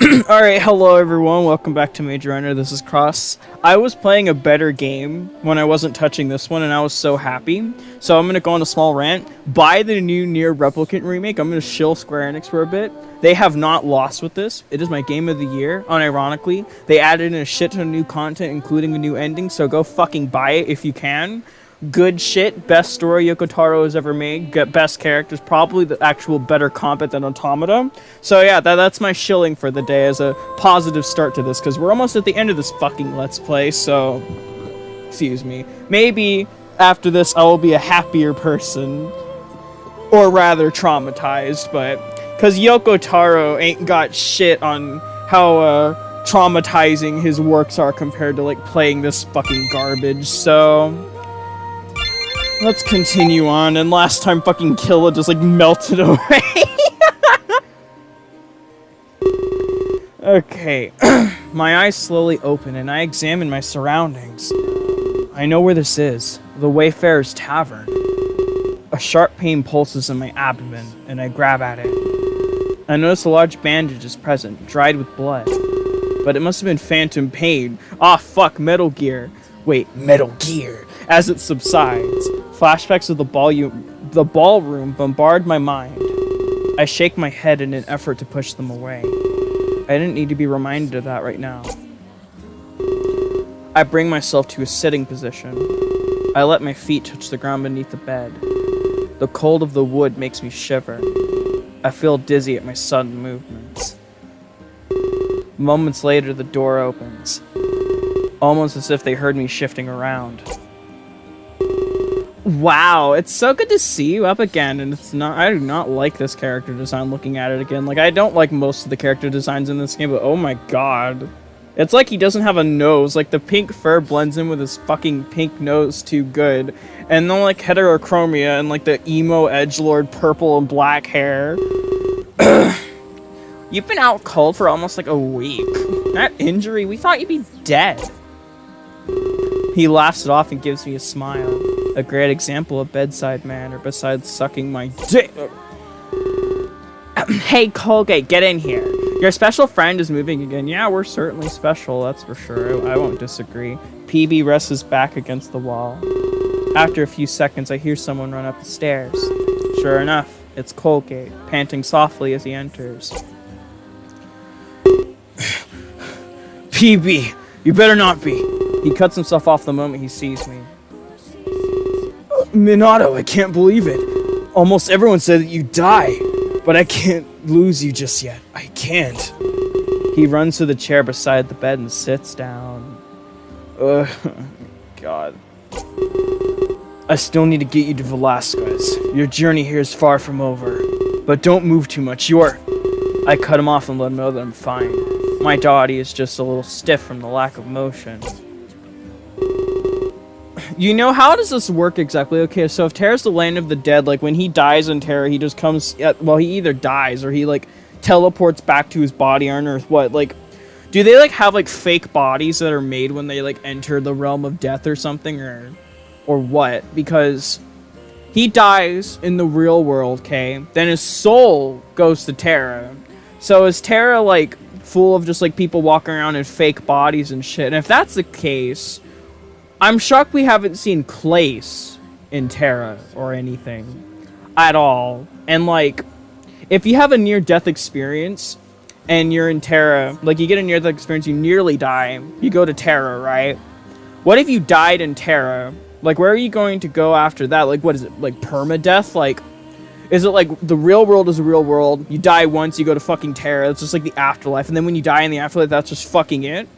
Alright, hello everyone, welcome back to Major Runner, this is Cross. I was playing a better game when I wasn't touching this one, and I was so happy. So I'm gonna go on a small rant. Buy the new Nier Replicant remake. I'm gonna shill Square Enix for a bit. They have not lost with this. It is my game of the year, unironically. They added in a shit ton of new content, including a new ending, so go fucking buy it if you can. Good shit, best story Yoko Taro has ever made, get best characters, probably the actual better combat than Automata. So yeah, that's my shilling for the day as a positive start to this, because we're almost at the end of this fucking Let's Play, so... Excuse me. Maybe after this I will be a happier person. Or rather, traumatized, but... Because Yoko Taro ain't got shit on how, traumatizing his works are compared to, like, playing this fucking garbage, so... Let's continue on, and last time fucking Killa just like melted away. Okay, my eyes slowly open and I examine my surroundings. I know where this is, the Wayfarer's Tavern. A sharp pain pulses in my abdomen, and I grab at it. I notice a large bandage is present, dried with blood. But it must have been phantom pain. Ah, fuck, Metal Gear. Wait, Metal Gear. As it subsides, flashbacks of the ballroom bombard my mind. I shake my head in an effort to push them away. I didn't need to be reminded of that right now. I bring myself to a sitting position. I let my feet touch the ground beneath the bed. The cold of the wood makes me shiver. I feel dizzy at my sudden movements. Moments later, the door opens. Almost as if they heard me shifting around. Wow, it's so good to see you up again, and I do not like this character design looking at it again. Like, I don't like most of the character designs in this game, but oh my god. It's like he doesn't have a nose, like the pink fur blends in with his fucking pink nose too good. And then like heterochromia and like the emo edgelord purple and black hair. You've been out cold for almost like a week. That injury, we thought you'd be dead. He laughs it off and gives me a smile. A great example of bedside manner besides sucking my dick. Hey, Colgate, get in here. Your special friend is moving again. Yeah, we're certainly special, that's for sure. I won't disagree. PB rests his back against the wall. After a few seconds, I hear someone run up the stairs. Sure enough, it's Colgate, panting softly as he enters. PB, you better not be. He cuts himself off the moment he sees me. Minato, I can't believe it. Almost everyone said that you'd die, but I can't lose you just yet. I can't. He runs to the chair beside the bed and sits down. Ugh, God. I still need to get you to Velasquez. Your journey here is far from over, but don't move too much. I cut him off and let him know that I'm fine. My body is just a little stiff from the lack of motion. You know, how does this work exactly? Okay, so if Terra's the land of the dead, like, when he dies in Terra, he just comes... well, he either dies, or he, like, teleports back to his body on Earth. What, like... Do they, like, have, like, fake bodies that are made when they, like, enter the realm of death or something? Or what? Because he dies in the real world, okay? Then his soul goes to Terra. So is Terra, like, full of just, like, people walking around in fake bodies and shit? And if that's the case... I'm shocked we haven't seen Clace in Terra or anything at all. And like, if you have a near-death experience and you're in Terra, like you get a near-death experience, you nearly die, you go to Terra, right? What if you died in Terra? Like, where are you going to go after that? Like, what is it? Like, permadeath? Like, is it like the real world is a real world? You die once, you go to fucking Terra. It's just like the afterlife. And then when you die in the afterlife, that's just fucking it?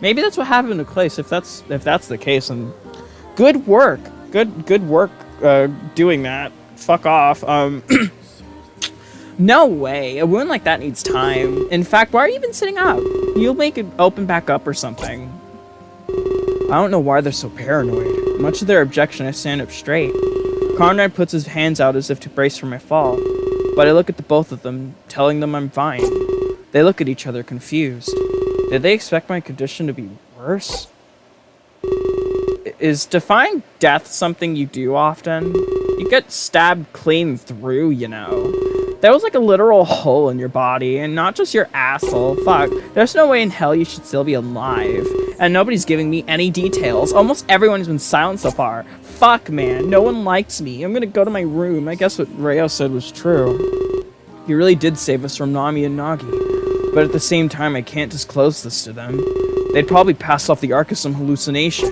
Maybe that's what happened to Clace. If that's the case, and good work, good work doing that. Fuck off. No way. A wound like that needs time. In fact, why are you even sitting up? You'll make it open back up or something. I don't know why they're so paranoid. Much of their objection, I stand up straight. Conrad puts his hands out as if to brace for my fall, but I look at the both of them, telling them I'm fine. They look at each other confused. Did they expect my condition to be worse? Is defying death something you do often? You get stabbed clean through, you know. That was like a literal hole in your body, and not just your asshole. Fuck. There's no way in hell you should still be alive. And nobody's giving me any details. Almost everyone's been silent so far. Fuck, man. No one likes me. I'm gonna go to my room. I guess what Rayo said was true. He really did save us from Nami and Nagi. But at the same time, I can't disclose this to them. They'd probably pass off the arc as some hallucination.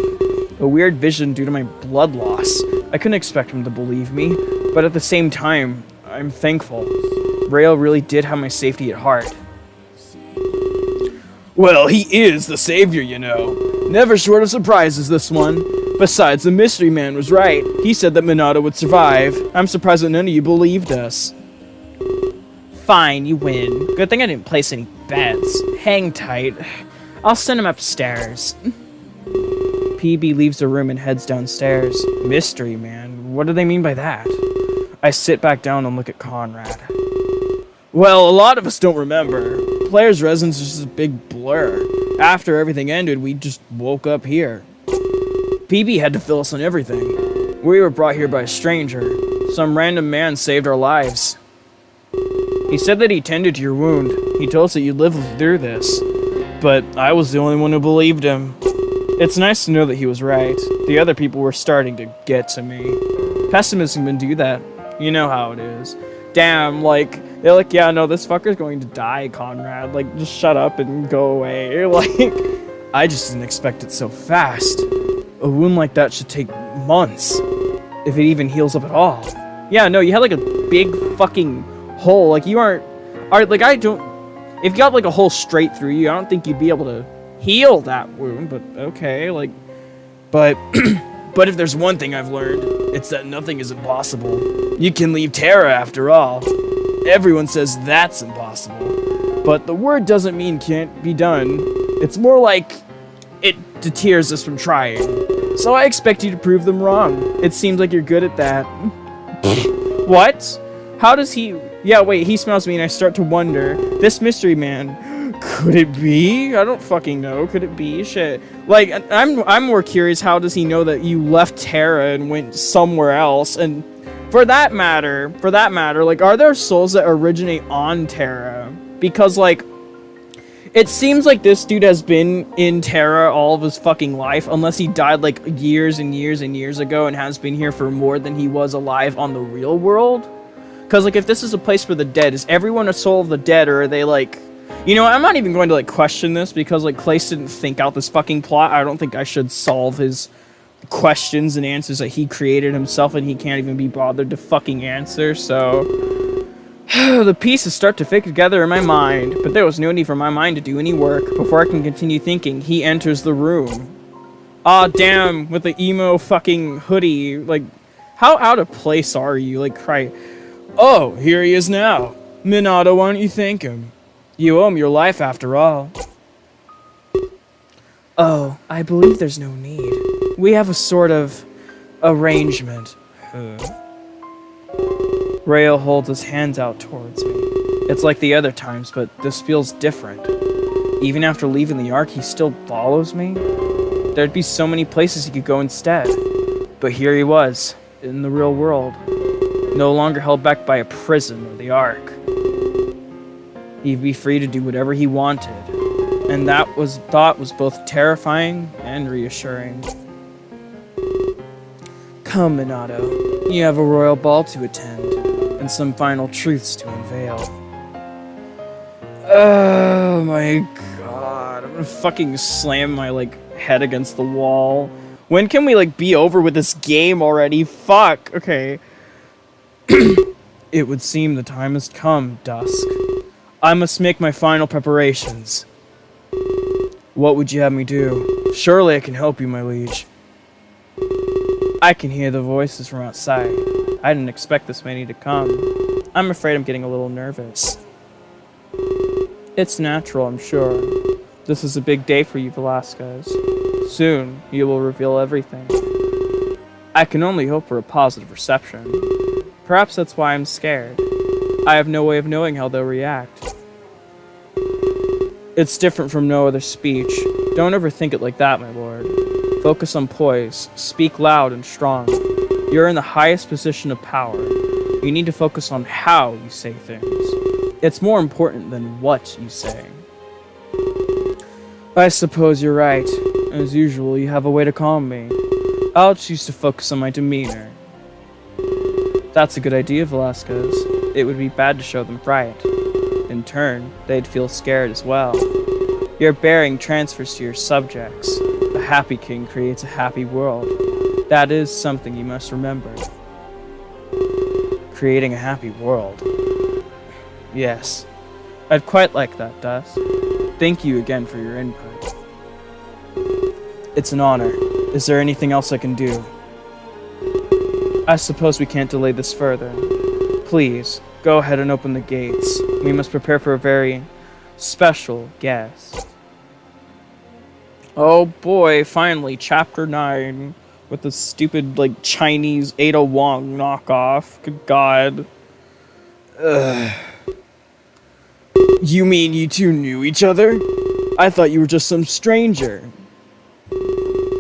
A weird vision due to my blood loss. I couldn't expect him to believe me. But at the same time, I'm thankful. Rayo really did have my safety at heart. Well, he is the savior, you know. Never short of surprises, this one. Besides, the mystery man was right. He said that Minato would survive. I'm surprised that none of you believed us. Fine, you win. Good thing I didn't place any bets. Hang tight. I'll send him upstairs. PB leaves the room and heads downstairs. Mystery man? What do they mean by that? I sit back down and look at Conrad. Well, a lot of us don't remember. Player's residence is just a big blur. After everything ended, we just woke up here. PB had to fill us on everything. We were brought here by a stranger. Some random man saved our lives. He said that he tended to your wound. He told us that you'd live through this. But I was the only one who believed him. It's nice to know that he was right. The other people were starting to get to me. Pessimism can do that. You know how it is. Damn, like, they're like, yeah, no, this fucker's going to die, Conrad. Like, just shut up and go away. Like, I just didn't expect it so fast. A wound like that should take months. If it even heals up at all. Yeah, no, you had like a big fucking hole. Like, you aren't, like, I don't, if you got like a hole straight through you, I don't think you'd be able to heal that wound, but okay, like, but, but if there's one thing I've learned, it's that nothing is impossible. You can leave Terra after all. Everyone says that's impossible, but the word doesn't mean can't be done. It's more like it deters us from trying. So I expect you to prove them wrong. It seems like you're good at that. What? How does he... Yeah, wait, he smells me and I start to wonder. This mystery man, could it be? I don't fucking know. Could it be? Shit. Like, I'm more curious, how does he know that you left Terra and went somewhere else? And for that matter, like, are there souls that originate on Terra? Because, like, it seems like this dude has been in Terra all of his fucking life, unless he died, like, years and years and years ago and has been here for more than he was alive on the real world. Because, like, if this is a place for the dead, is everyone a soul of the dead, or are they, like... You know, I'm not even going to, like, question this, because, like, Clace didn't think out this fucking plot. I don't think I should solve his questions and answers that he created himself, and he can't even be bothered to fucking answer, so... The pieces start to fit together in my mind, but there was no need for my mind to do any work. Before I can continue thinking, he enters the room. Aw, damn, with the emo fucking hoodie, like... How out of place are you? Like, cry... Oh, here he is now. Minato, why don't you thank him? You owe him your life after all. Oh, I believe there's no need. We have a sort of arrangement. Rayo holds his hands out towards me. It's like the other times, but this feels different. Even after leaving the Ark, he still follows me? There'd be so many places he could go instead. But here he was, in the real world. No longer held back by a prison or the Ark. He'd be free to do whatever he wanted. And that thought was both terrifying and reassuring. Come, Minato. You have a royal ball to attend, and some final truths to unveil. Oh my god. I'm gonna fucking slam my, like, head against the wall. When can we, like, be over with this game already? Fuck. Okay. It would seem the time has come, Dusk. I must make my final preparations. What would you have me do? Surely I can help you, my liege. I can hear the voices from outside. I didn't expect this many to come. I'm afraid I'm getting a little nervous. It's natural, I'm sure. This is a big day for you, Velasquez. Soon, you will reveal everything. I can only hope for a positive reception. Perhaps that's why I'm scared. I have no way of knowing how they'll react. It's different from no other speech. Don't overthink it like that, my lord. Focus on poise. Speak loud and strong. You're in the highest position of power. You need to focus on how you say things. It's more important than what you say. I suppose you're right. As usual, you have a way to calm me. I'll choose to focus on my demeanor. That's a good idea, Velasquez. It would be bad to show them fright. In turn, they'd feel scared as well. Your bearing transfers to your subjects. A happy king creates a happy world. That is something you must remember. Creating a happy world. Yes. I'd quite like that, Dust. Thank you again for your input. It's an honor. Is there anything else I can do? I suppose we can't delay this further. Please, go ahead and open the gates. We must prepare for a very special guest. Oh boy, finally, Chapter 9. With the stupid, like, Chinese Ada Wong knockoff. Good God. Ugh. You mean you two knew each other? I thought you were just some stranger.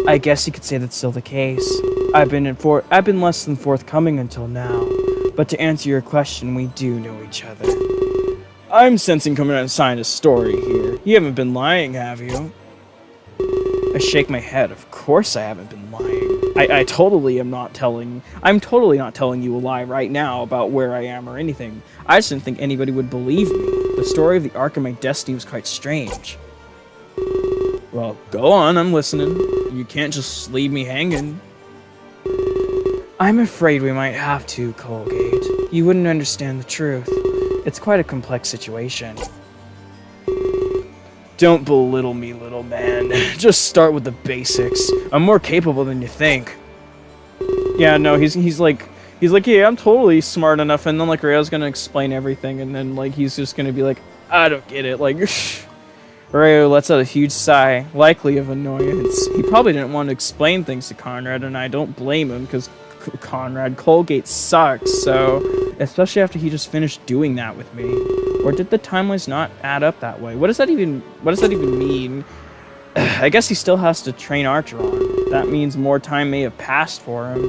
I guess you could say that's still the case. I've been less than forthcoming until now. But to answer your question, we do know each other. I'm sensing coming out and sign a story here. You haven't been lying, have you? I shake my head. Of course I haven't been lying. I'm totally not telling you a lie right now about where I am or anything. I just didn't think anybody would believe me. The story of the arc of my destiny was quite strange. Well, go on, I'm listening. You can't just leave me hanging. I'm afraid we might have to, Colgate. You wouldn't understand the truth. It's quite a complex situation. Don't belittle me, little man. Just start with the basics. I'm more capable than you think. Yeah, no, he's like, yeah, I'm totally smart enough, and then, like, Rayo's gonna explain everything, and then, like, he's just gonna be like, I don't get it, like, Rayo lets out a huge sigh, likely of annoyance. He probably didn't want to explain things to Conrad, and I don't blame him, because Colgate sucks, so, especially after he just finished doing that with me. Or did the timelines not add up that way? What does that even mean? I guess he still has to train Archeron. That means more time may have passed for him.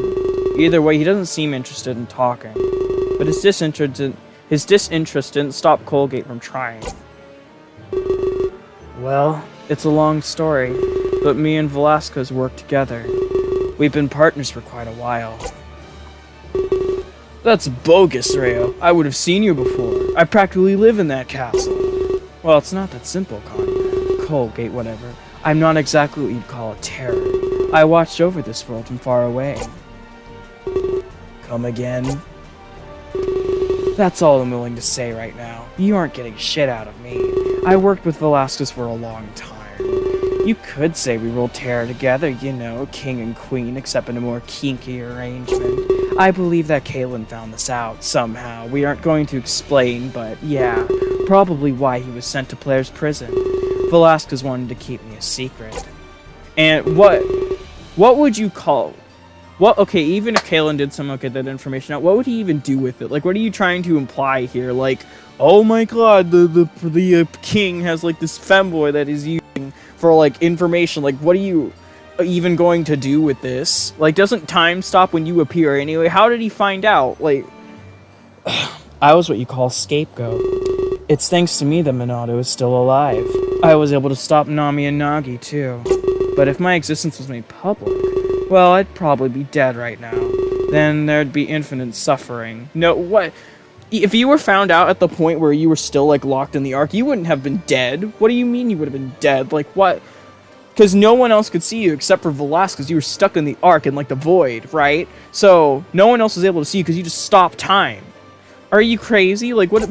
Either way, he doesn't seem interested in talking. But his disinterest didn't stop Colgate from trying. Well, it's a long story, but me and Velasquez work together. We've been partners for quite a while. That's bogus, Rayo. I would have seen you before. I practically live in that castle. Well, it's not that simple, Conrad. Colgate, whatever. I'm not exactly what you'd call a terror. I watched over this world from far away. Come again? That's all I'm willing to say right now. You aren't getting shit out of me. I worked with Velasquez for a long time. You could say we ruled terror together, you know, king and queen, except in a more kinky arrangement. I believe that Kalen found this out, somehow. We aren't going to explain, but yeah, probably why he was sent to Player's prison. Velasquez wanted to keep me a secret. And what would you call... Okay, even if Kalen did somehow get that information out, what would he even do with it? Like, what are you trying to imply here? Like, oh my god, the king has, like, this femboy that he's using for, like, information. Like, what are you even going to do with this? Like, doesn't time stop when you appear anyway? How did he find out? Like, I was what you call scapegoat. It's thanks to me that Minato is still alive. I was able to stop Nami and Nagi, too. But if my existence was made public, well, I'd probably be dead right now. Then there'd be infinite suffering. No, what? If you were found out at the point where you were still, like, locked in the Ark, you wouldn't have been dead. What do you mean you would have been dead? Like, what? Because no one else could see you except for Velasquez. You were stuck in the Ark in, like, the void, right? So, no one else was able to see you because you just stopped time. Are you crazy? Like, what?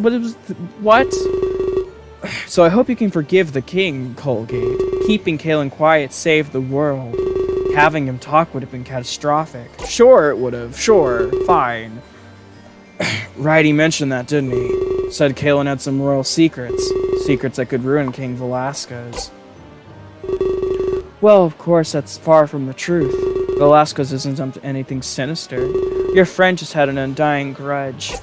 So I hope you can forgive the king, Colgate. Keeping Kalen quiet saved the world. Having him talk would have been catastrophic. Sure, it would have. Sure, fine. Right, he mentioned that, didn't he? Said Kalen had some royal secrets. Secrets that could ruin King Velasquez. Well, of course, that's far from the truth. Velasquez isn't up to anything sinister. Your friend just had an undying grudge.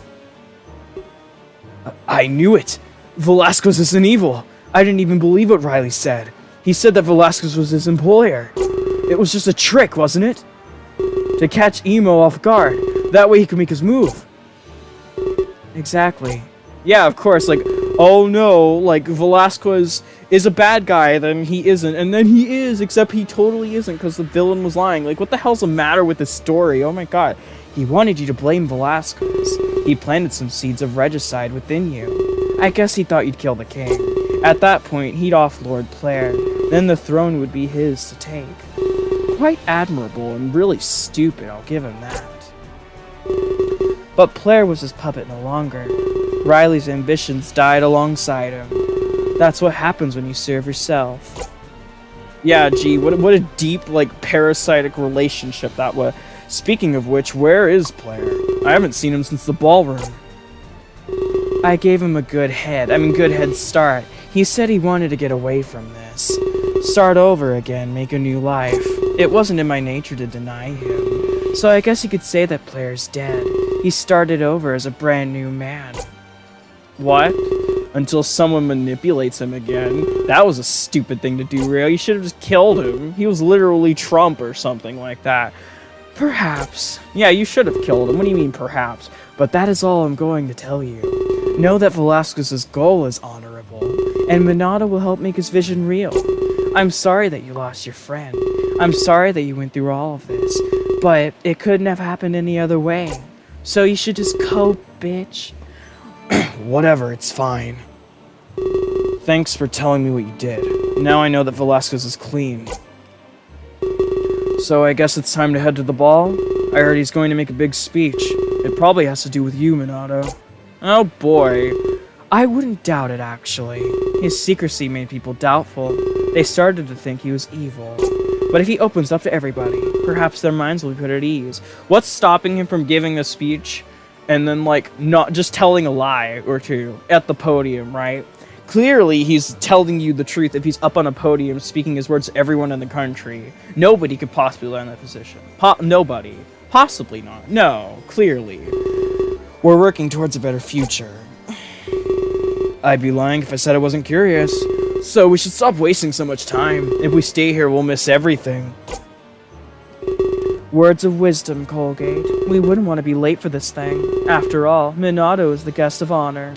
I knew it! Velasquez isn't evil! I didn't even believe what Riley said. He said that Velasquez was his employer. It was just a trick, wasn't it? To catch Emo off guard. That way he could make his move. exactly. Yeah, of course, like, oh no, like, Velasquez is a bad guy, then he isn't, and then he is, except he totally isn't, because the villain was lying. Like, what the hell's the matter with this story? Oh my god. He wanted you to blame Velasquez. He planted some seeds of regicide within you. I guess he thought you'd kill the king. At that point, he'd offlord Plaire. Then the throne would be his to take. Quite admirable and really stupid, I'll give him that. But Plaire was his puppet no longer. Riley's ambitions died alongside him. That's what happens when you serve yourself. Yeah, gee, what a deep, like, parasitic relationship that was. Speaking of which, where is Plaire? I haven't seen him since the ballroom. I gave him a good head start. He said he wanted to get away from this. Start over again, make a new life. It wasn't in my nature to deny him. So I guess you could say that Plaire's dead. He started over as a brand new man. What? Until someone manipulates him again. That was a stupid thing to do, Rio. You should have just killed him. He was literally Trump or something like that. Perhaps. Yeah, you should have killed him. What do you mean, perhaps? But that is all I'm going to tell you. Know that Velasquez's goal is honorable, and Minato will help make his vision real. I'm sorry that you lost your friend. I'm sorry that you went through all of this, but it couldn't have happened any other way. So you should just cope, bitch. Whatever, it's fine. Thanks for telling me what you did. Now I know that Velasquez is clean. So I guess it's time to head to the ball? I heard he's going to make a big speech. It probably has to do with you, Minato. Oh boy. I wouldn't doubt it, actually. His secrecy made people doubtful. They started to think he was evil. But if he opens up to everybody, perhaps their minds will be put at ease. What's stopping him from giving a speech and then, like, not just telling a lie or two at the podium, right? Clearly, he's telling you the truth if he's up on a podium speaking his words to everyone in the country. Nobody could possibly land that position. Nobody. Possibly not. No, clearly. We're working towards a better future. I'd be lying if I said I wasn't curious. So we should stop wasting so much time. If we stay here, we'll miss everything. Words of wisdom, Colgate. We wouldn't want to be late for this thing. After all, Minato is the guest of honor.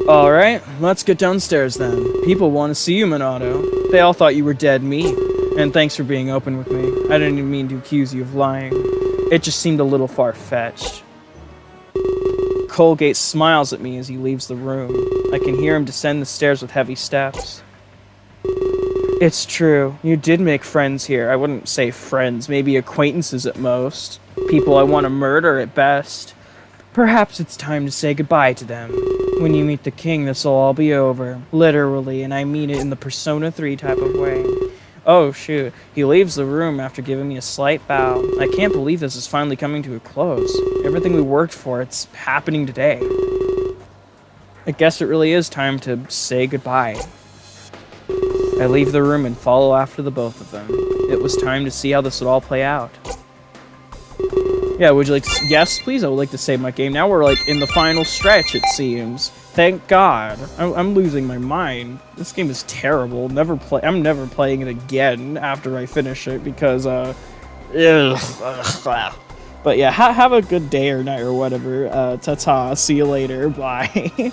Alright, let's get downstairs then. People want to see you, Minato. They all thought you were dead meat. And thanks for being open with me. I didn't even mean to accuse you of lying. It just seemed a little far-fetched. Colgate smiles at me as he leaves the room. I can hear him descend the stairs with heavy steps. It's true. You did make friends here. I wouldn't say friends, maybe acquaintances at most. People I want to murder at best. Perhaps it's time to say goodbye to them. When you meet the king, this'll all be over. Literally, and I mean it in the Persona 3 type of way. Oh, shoot. He leaves the room after giving me a slight bow. I can't believe this is finally coming to a close. Everything we worked for, it's happening today. I guess it really is time to say goodbye. I leave the room and follow after the both of them. It was time to see how this would all play out. Yeah, would you like to... Yes, please, I would like to save my game. Now we're, like, in the final stretch, it seems. Thank God. I'm losing my mind. This game is terrible. I'm never playing it again after I finish it because, But yeah, have a good day or night or whatever. Ta-ta. See you later. Bye.